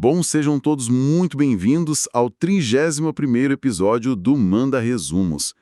Bom, sejam todos muito bem-vindos ao 31º episódio do Manda Resumos.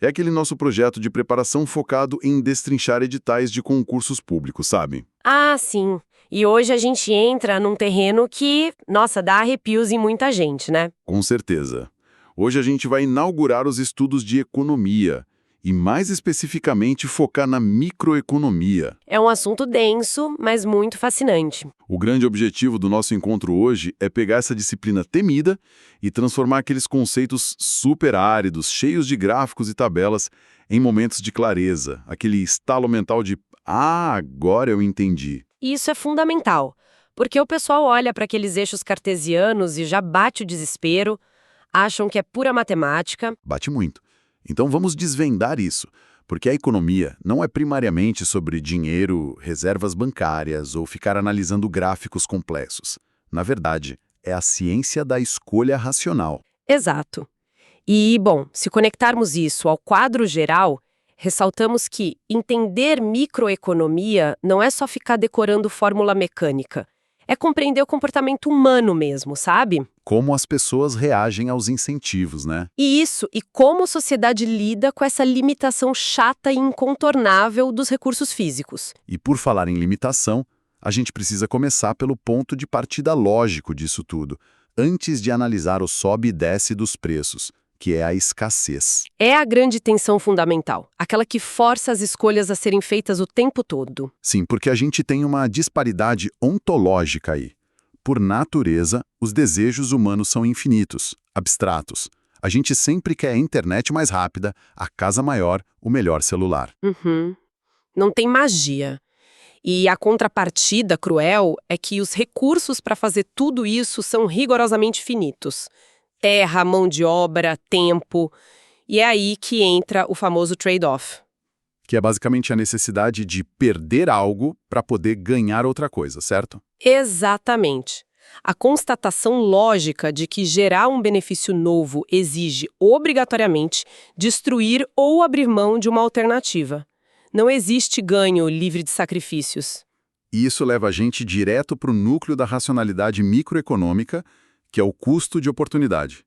É aquele nosso projeto de preparação focado em destrinchar editais de concursos públicos, sabe? Ah, sim. E hoje a gente entra num terreno que, nossa, dá arrepios em muita gente, né? Com certeza. Hoje a gente vai inaugurar os estudos de economia e, mais especificamente, focar na microeconomia. É um assunto denso, mas muito fascinante. O grande objetivo do nosso encontro hoje é pegar essa disciplina temida e transformar aqueles conceitos super áridos, cheios de gráficos e tabelas, em momentos de clareza, aquele estalo mental de "Ah, agora eu entendi". Isso é fundamental, porque o pessoal olha para aqueles eixos cartesianos e já bate o desespero, acham que é pura matemática. Bate muito. Então vamos desvendar isso, porque a economia não é primariamente sobre dinheiro, reservas bancárias ou ficar analisando gráficos complexos. Na verdade, é a ciência da escolha racional. Exato. E, bom, se conectarmos isso ao quadro geral, ressaltamos que entender microeconomia não é só ficar decorando fórmula mecânica. É compreender o comportamento humano mesmo, sabe? Como as pessoas reagem aos incentivos, né? E como a sociedade lida com essa limitação chata e incontornável dos recursos físicos. E por falar em limitação, a gente precisa começar pelo ponto de partida lógico disso tudo, antes de analisar o sobe e desce dos preços, que é a escassez. É a grande tensão fundamental, aquela que força as escolhas a serem feitas o tempo todo. Sim, porque a gente tem uma disparidade ontológica aí. Por natureza, os desejos humanos são infinitos, abstratos. A gente sempre quer a internet mais rápida, a casa maior, o melhor celular. Não tem magia. E a contrapartida cruel é que os recursos para fazer tudo isso são rigorosamente finitos. Terra, mão de obra, tempo. E é aí que entra o famoso trade-off. Que é basicamente a necessidade de perder algo para poder ganhar outra coisa, certo? Exatamente. A constatação lógica de que gerar um benefício novo exige, obrigatoriamente, destruir ou abrir mão de uma alternativa. Não existe ganho livre de sacrifícios. E isso leva a gente direto para o núcleo da racionalidade microeconômica, que é o custo de oportunidade.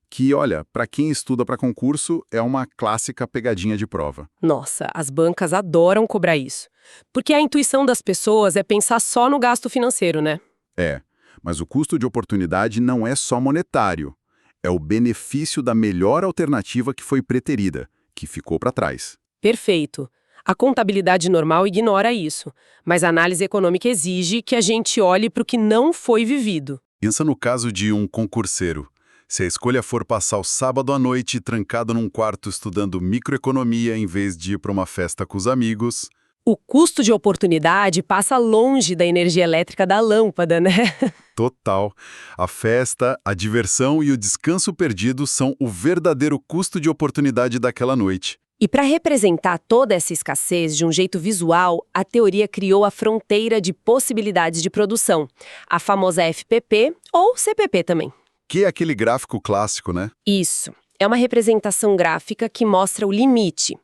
Que, olha, para quem estuda para concurso, é uma clássica pegadinha de prova. Nossa, as bancas adoram cobrar isso. Porque a intuição das pessoas é pensar só no gasto financeiro, né? É, mas o custo de oportunidade não é só monetário. É o benefício da melhor alternativa que foi preterida, que ficou para trás. Perfeito. A contabilidade normal ignora isso, mas a análise econômica exige que a gente olhe para o que não foi vivido. Pensa no caso de um concurseiro. Se a escolha for passar o sábado à noite trancado num quarto estudando microeconomia em vez de ir para uma festa com os amigos... O custo de oportunidade passa longe da energia elétrica da lâmpada, né? Total. A festa, a diversão e o descanso perdido são o verdadeiro custo de oportunidade daquela noite. E para representar toda essa escassez de um jeito visual, a teoria criou a fronteira de possibilidades de produção, a famosa FPP ou CPP também. Que é aquele gráfico clássico, né? Isso. É uma representação gráfica que mostra o limite.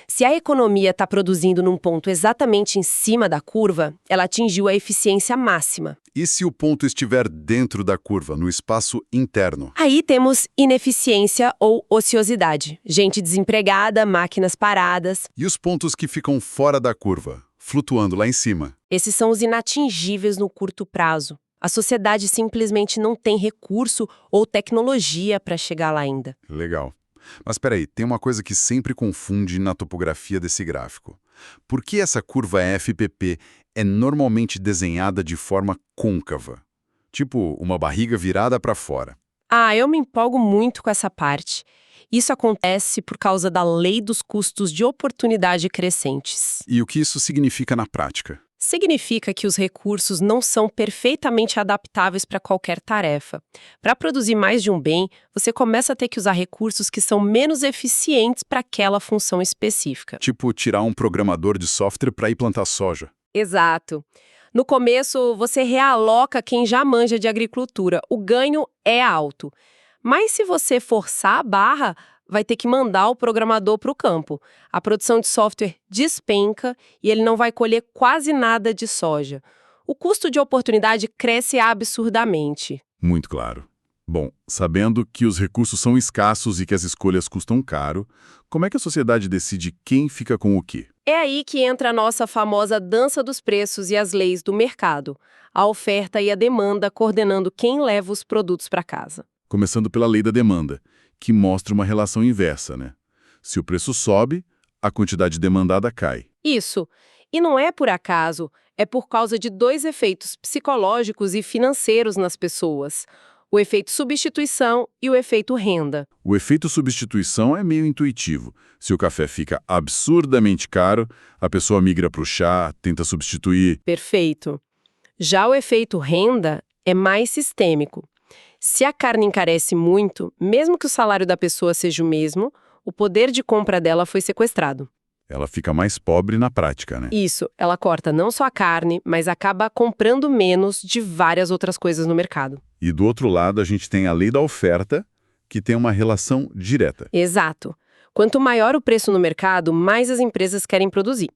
Se a economia está produzindo num ponto exatamente em cima da curva, ela atingiu a eficiência máxima. E se o ponto estiver dentro da curva, no espaço interno? Aí temos ineficiência ou ociosidade. Gente desempregada, máquinas paradas. E os pontos que ficam fora da curva, flutuando lá em cima? Esses são os inatingíveis no curto prazo. A sociedade simplesmente não tem recurso ou tecnologia para chegar lá ainda. Legal. Mas peraí, tem uma coisa que sempre confunde na topografia desse gráfico. Por que essa curva FPP é normalmente desenhada de forma côncava? Tipo, uma barriga virada para fora. Eu me empolgo muito com essa parte. Isso acontece por causa da lei dos custos de oportunidade crescentes. E o que isso significa na prática? Significa que os recursos não são perfeitamente adaptáveis para qualquer tarefa. Para produzir mais de um bem, você começa a ter que usar recursos que são menos eficientes para aquela função específica. Tipo, tirar um programador de software para ir plantar soja. Exato. No começo, você realoca quem já manja de agricultura. O ganho é alto. Mas se você forçar a barra, vai ter que mandar o programador para o campo. A produção de software despenca e ele não vai colher quase nada de soja. o custo de oportunidade cresce absurdamente. Muito claro. Bom, sabendo que os recursos são escassos e que as escolhas custam caro, como é que a sociedade decide quem fica com o quê? É aí que entra a nossa famosa dança dos preços e as leis do mercado, a oferta e a demanda coordenando quem leva os produtos para casa. Começando pela lei da demanda, que mostra uma relação inversa, né? Se o preço sobe, a quantidade demandada cai. Isso. E não é por acaso, é por causa de dois efeitos psicológicos e financeiros nas pessoas: o efeito substituição e o efeito renda. O efeito substituição é meio intuitivo. Se o café fica absurdamente caro, a pessoa migra para o chá, tenta substituir. Perfeito. Já o efeito renda é mais sistêmico. Se a carne encarece muito, mesmo que o salário da pessoa seja o mesmo, o poder de compra dela foi sequestrado. Ela fica mais pobre na prática, né? Isso, ela corta não só a carne, mas acaba comprando menos de várias outras coisas no mercado. E do outro lado, a gente tem a lei da oferta, que tem uma relação direta. Exato. Quanto maior o preço no mercado, mais as empresas querem produzir.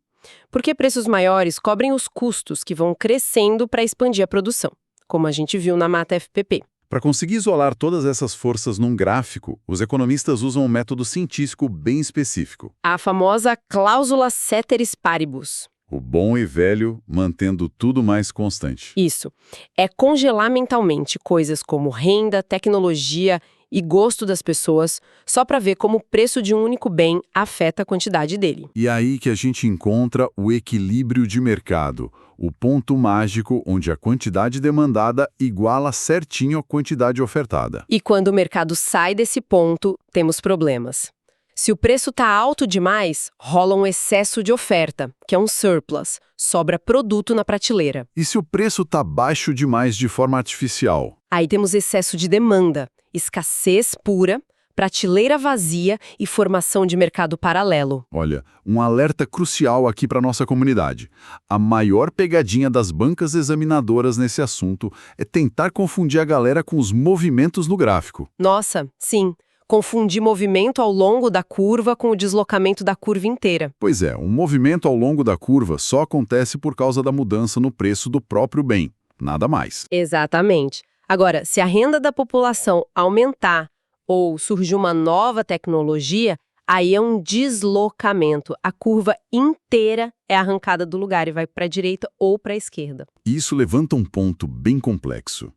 Porque preços maiores cobrem os custos que vão crescendo para expandir a produção, como a gente viu na Mata FPP. Para conseguir isolar todas essas forças num gráfico, os economistas usam um método científico bem específico. A famosa cláusula ceteris paribus. O bom e velho mantendo tudo mais constante. Isso. É congelar mentalmente coisas como renda, tecnologia e gosto das pessoas, só para ver como o preço de um único bem afeta a quantidade dele. E aí que a gente encontra o equilíbrio de mercado, o ponto mágico onde a quantidade demandada iguala certinho a quantidade ofertada. E quando o mercado sai desse ponto, temos problemas. Se o preço está alto demais, rola um excesso de oferta, que é um surplus, sobra produto na prateleira. E se o preço está baixo demais de forma artificial? Aí temos excesso de demanda, escassez pura, prateleira vazia e formação de mercado paralelo. Olha, um alerta crucial aqui para nossa comunidade. A maior pegadinha das bancas examinadoras nesse assunto é tentar confundir a galera com os movimentos no gráfico. Nossa, sim. Confundir movimento ao longo da curva com o deslocamento da curva inteira. Pois é, um movimento ao longo da curva só acontece por causa da mudança no preço do próprio bem, nada mais. Exatamente. Agora, se a renda da população aumentar ou surgir uma nova tecnologia, aí é um deslocamento. A curva inteira é arrancada do lugar e vai para a direita ou para a esquerda. Isso levanta um ponto bem complexo.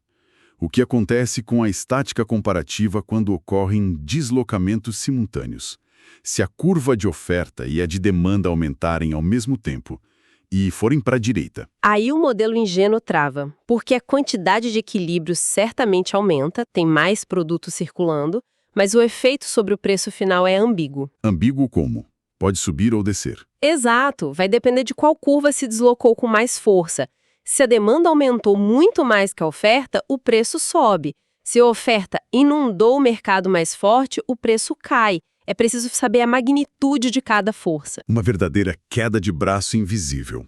O que acontece com a estática comparativa quando ocorrem deslocamentos simultâneos? Se a curva de oferta e a de demanda aumentarem ao mesmo tempo e forem para a direita. Aí o modelo ingênuo trava, porque a quantidade de equilíbrio certamente aumenta, tem mais produto circulando, mas o efeito sobre o preço final é ambíguo. Ambíguo como? Pode subir ou descer. Exato, vai depender de qual curva se deslocou com mais força. Se a demanda aumentou muito mais que a oferta, o preço sobe. Se a oferta inundou o mercado mais forte, o preço cai. É preciso saber a magnitude de cada força. Uma verdadeira queda de braço invisível.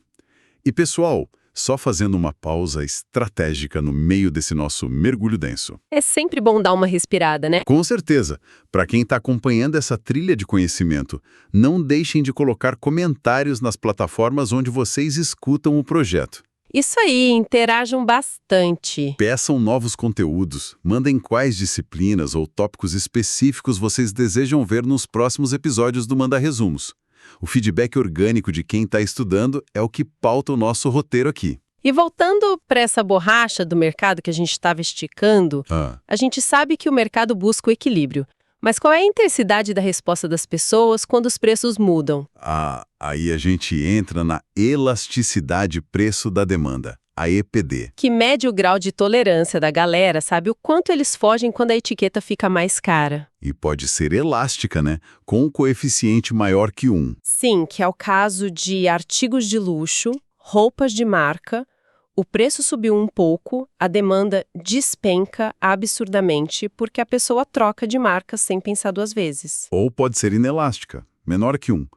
E pessoal, só fazendo uma pausa estratégica no meio desse nosso mergulho denso. É sempre bom dar uma respirada, né? Com certeza. Para quem está acompanhando essa trilha de conhecimento, não deixem de colocar comentários nas plataformas onde vocês escutam o projeto. Isso aí, interajam bastante. Peçam novos conteúdos, mandem quais disciplinas ou tópicos específicos vocês desejam ver nos próximos episódios do Manda Resumos. O feedback orgânico de quem está estudando é o que pauta o nosso roteiro aqui. E voltando para essa borracha do mercado que a gente estava esticando, a gente sabe que o mercado busca o equilíbrio. Mas qual é a intensidade da resposta das pessoas quando os preços mudam? Aí a gente entra na elasticidade preço da demanda, a EPD. Que mede o grau de tolerância da galera, sabe o quanto eles fogem quando a etiqueta fica mais cara. E pode ser elástica, né? Com um coeficiente maior que 1. Sim, que é o caso de artigos de luxo, roupas de marca. O preço subiu um pouco, a demanda despenca absurdamente porque a pessoa troca de marca sem pensar duas vezes. Ou pode ser inelástica, menor que 1,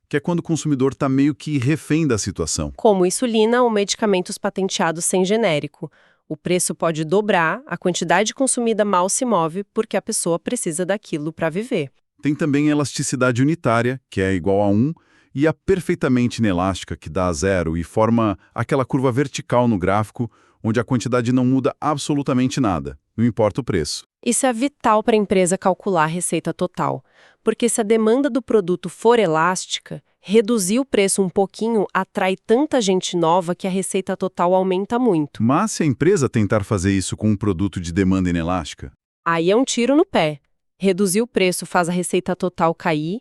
que é quando o consumidor está meio que refém da situação. Como insulina ou medicamentos patenteados sem genérico. O preço pode dobrar, a quantidade consumida mal se move porque a pessoa precisa daquilo para viver. Tem também a elasticidade unitária, que é igual a 1, e a perfeitamente inelástica, que dá a zero e forma aquela curva vertical no gráfico, onde a quantidade não muda absolutamente nada, não importa o preço. Isso é vital para a empresa calcular a receita total, porque se a demanda do produto for elástica, reduzir o preço um pouquinho atrai tanta gente nova que a receita total aumenta muito. Mas se a empresa tentar fazer isso com um produto de demanda inelástica, Aí é um tiro no pé. Reduzir o preço faz a receita total cair,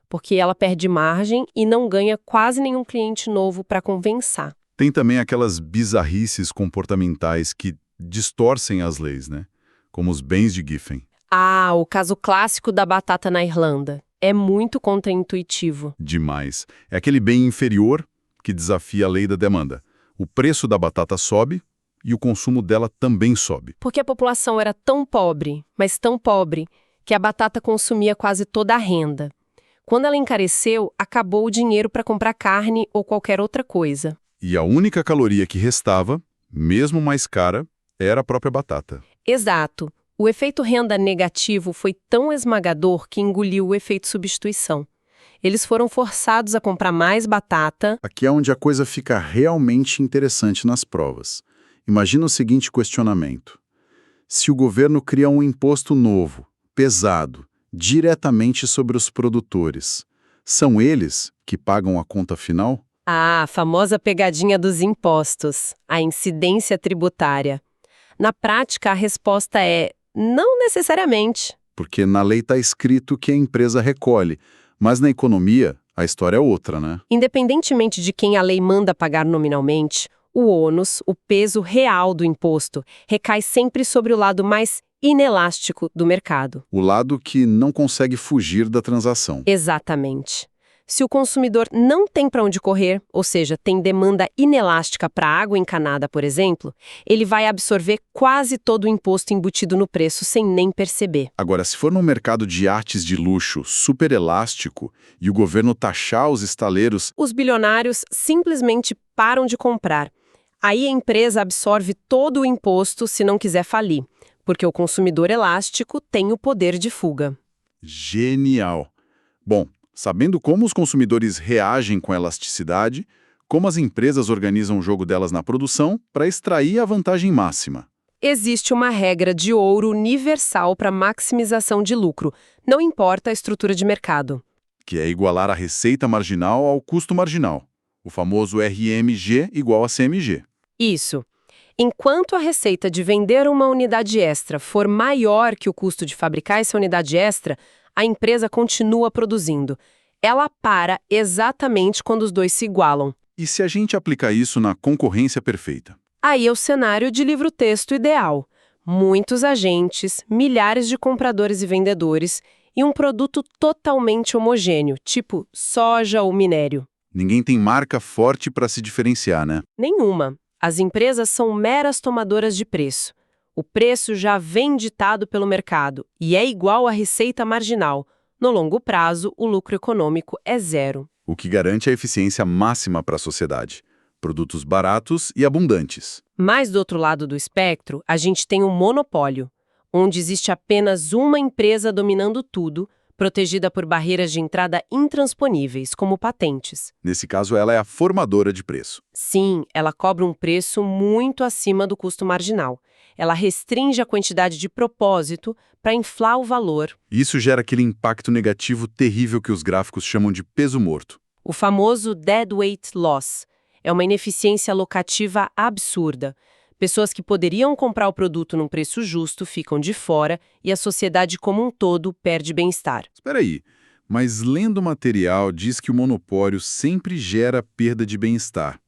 porque ela perde margem e não ganha quase nenhum cliente novo para compensar. tem também aquelas bizarrices comportamentais que distorcem as leis, né? Como os bens de Giffen. Ah, o caso clássico da batata na Irlanda. É muito contraintuitivo. Demais. É aquele bem inferior que desafia a lei da demanda. O preço da batata sobe e o consumo dela também sobe. Porque a população era tão pobre, mas tão pobre, que a batata consumia quase toda a renda. Quando ela encareceu, acabou o dinheiro para comprar carne ou qualquer outra coisa. E a única caloria que restava, mesmo mais cara, era a própria batata. Exato. O efeito renda negativo foi tão esmagador que engoliu o efeito substituição. Eles foram forçados a comprar mais batata. Aqui é onde a coisa fica realmente interessante nas provas. Imagina o seguinte questionamento. Se o governo cria um imposto novo, pesado, diretamente sobre os produtores, são eles que pagam a conta final? Ah, a famosa pegadinha dos impostos, a incidência tributária. Na prática, a resposta é não necessariamente. Porque na lei está escrito que a empresa recolhe, mas na economia a história é outra, né? Independentemente de quem a lei manda pagar nominalmente, o ônus, o peso real do imposto, recai sempre sobre o lado mais inelástico do mercado. O lado que não consegue fugir da transação. Exatamente. Se o consumidor não tem para onde correr, ou seja, tem demanda inelástica para água encanada, por exemplo, ele vai absorver quase todo o imposto embutido no preço sem nem perceber. Agora, se for num mercado de artes de luxo super elástico e o governo taxar os estaleiros, Os bilionários simplesmente param de comprar. Aí a empresa absorve todo o imposto se não quiser falir, porque o consumidor elástico tem o poder de fuga. genial. Bom, sabendo como os consumidores reagem com elasticidade, como as empresas organizam o jogo delas na produção para extrair a vantagem máxima. Existe uma regra de ouro universal para maximização de lucro, não importa a estrutura de mercado. Que é igualar a receita marginal ao custo marginal, o famoso RMG igual a CMG. Isso. Enquanto a receita de vender uma unidade extra for maior que o custo de fabricar essa unidade extra, a empresa continua produzindo. Ela para exatamente quando os dois se igualam. E se a gente aplicar isso na concorrência perfeita? Aí é o cenário de livro-texto ideal. Muitos agentes, milhares de compradores e vendedores e um produto totalmente homogêneo, tipo soja ou minério. Ninguém tem marca forte para se diferenciar, né? Nenhuma. As empresas são meras tomadoras de preço. O preço já vem ditado pelo mercado e é igual à receita marginal. No longo prazo, o lucro econômico é zero. O que garante a eficiência máxima para a sociedade. Produtos baratos e abundantes. Mas do outro lado do espectro, a gente tem um monopólio, onde existe apenas uma empresa dominando tudo, protegida por barreiras de entrada intransponíveis, como patentes. Nesse caso, ela é a formadora de preço. Sim, ela cobra um preço muito acima do custo marginal. Ela restringe a quantidade de propósito para inflar o valor. Isso gera aquele impacto negativo terrível que os gráficos chamam de peso morto. O famoso deadweight loss é uma ineficiência locativa absurda. Pessoas que poderiam comprar o produto num preço justo ficam de fora e a sociedade como um todo perde bem-estar. Espera aí, mas lendo o material diz que o monopólio sempre gera perda de bem-estar.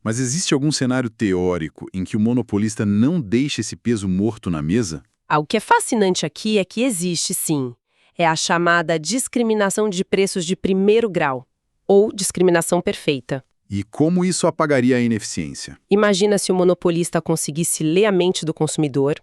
Mas existe algum cenário teórico em que o monopolista não deixa esse peso morto na mesa? O que é fascinante aqui é que existe, sim. É a chamada discriminação de preços de primeiro grau, ou discriminação perfeita. E como isso apagaria a ineficiência? Imagina se o monopolista conseguisse ler a mente do consumidor,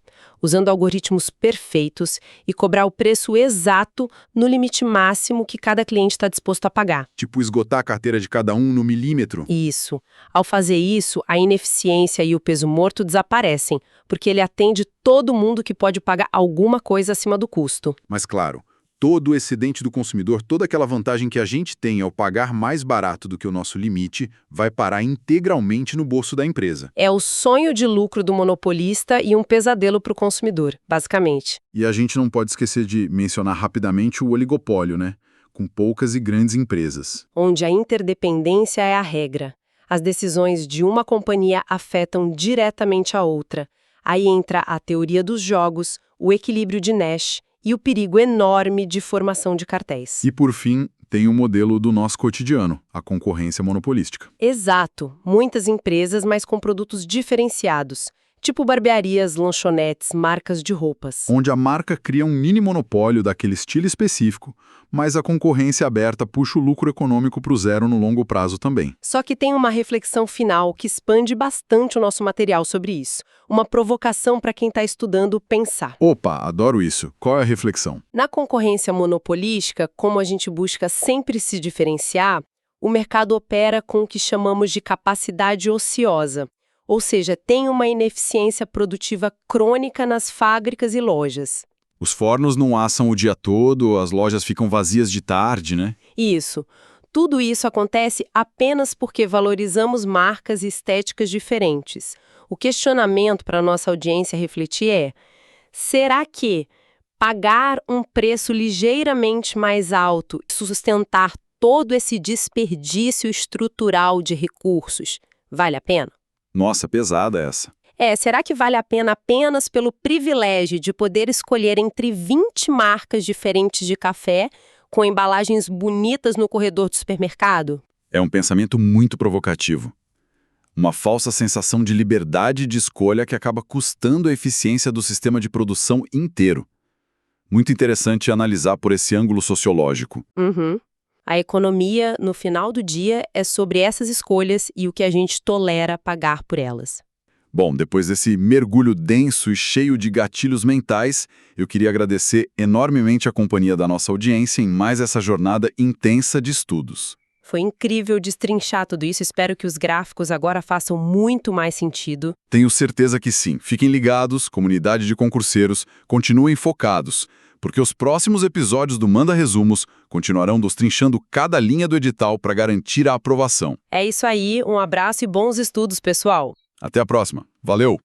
usando algoritmos perfeitos e cobrar o preço exato no limite máximo que cada cliente está disposto a pagar. Tipo esgotar a carteira de cada um no milímetro? Isso. Ao fazer isso, a ineficiência e o peso morto desaparecem, porque ele atende todo mundo que pode pagar alguma coisa acima do custo. Mas claro, todo o excedente do consumidor, toda aquela vantagem que a gente tem ao pagar mais barato do que o nosso limite, vai parar integralmente no bolso da empresa. É o sonho de lucro do monopolista e um pesadelo para o consumidor, basicamente. E a gente não pode esquecer de mencionar rapidamente o oligopólio, né? Com poucas e grandes empresas. Onde a interdependência é a regra. As decisões de uma companhia afetam diretamente a outra. Aí entra a teoria dos jogos, o equilíbrio de Nash e o perigo enorme de formação de cartéis. E, por fim, tem o modelo do nosso cotidiano, a concorrência monopolística. Exato. Muitas empresas, mas com produtos diferenciados. Tipo barbearias, lanchonetes, marcas de roupas. Onde a marca cria um mini monopólio daquele estilo específico, mas a concorrência aberta puxa o lucro econômico para o zero no longo prazo também. Só que tem uma reflexão final que expande bastante o nosso material sobre isso. Uma provocação para quem está estudando pensar. Opa, adoro isso. Qual é a reflexão? Na concorrência monopolística, como a gente busca sempre se diferenciar, o mercado opera com o que chamamos de capacidade ociosa. Ou seja, tem uma ineficiência produtiva crônica nas fábricas e lojas. Os fornos não assam o dia todo, as lojas ficam vazias de tarde, né? Isso. Tudo isso acontece apenas porque valorizamos marcas e estéticas diferentes. O questionamento para a nossa audiência refletir é: será que pagar um preço ligeiramente mais alto e sustentar todo esse desperdício estrutural de recursos vale a pena? Nossa, pesada essa. Será que vale a pena apenas pelo privilégio de poder escolher entre 20 marcas diferentes de café com embalagens bonitas no corredor do supermercado? É um pensamento muito provocativo. Uma falsa sensação de liberdade de escolha que acaba custando a eficiência do sistema de produção inteiro. Muito interessante analisar por esse ângulo sociológico. Uhum. A economia, no final do dia, é sobre essas escolhas e o que a gente tolera pagar por elas. Bom, depois desse mergulho denso e cheio de gatilhos mentais, eu queria agradecer enormemente a companhia da nossa audiência em mais essa jornada intensa de estudos. Foi incrível destrinchar tudo isso, espero que os gráficos agora façam muito mais sentido. Tenho certeza que sim. Fiquem ligados, comunidade de concurseiros, continuem focados, porque os próximos episódios do Manda Resumos continuarão destrinchando cada linha do edital para garantir a aprovação. É isso aí, um abraço e bons estudos, pessoal! Até a próxima. Valeu!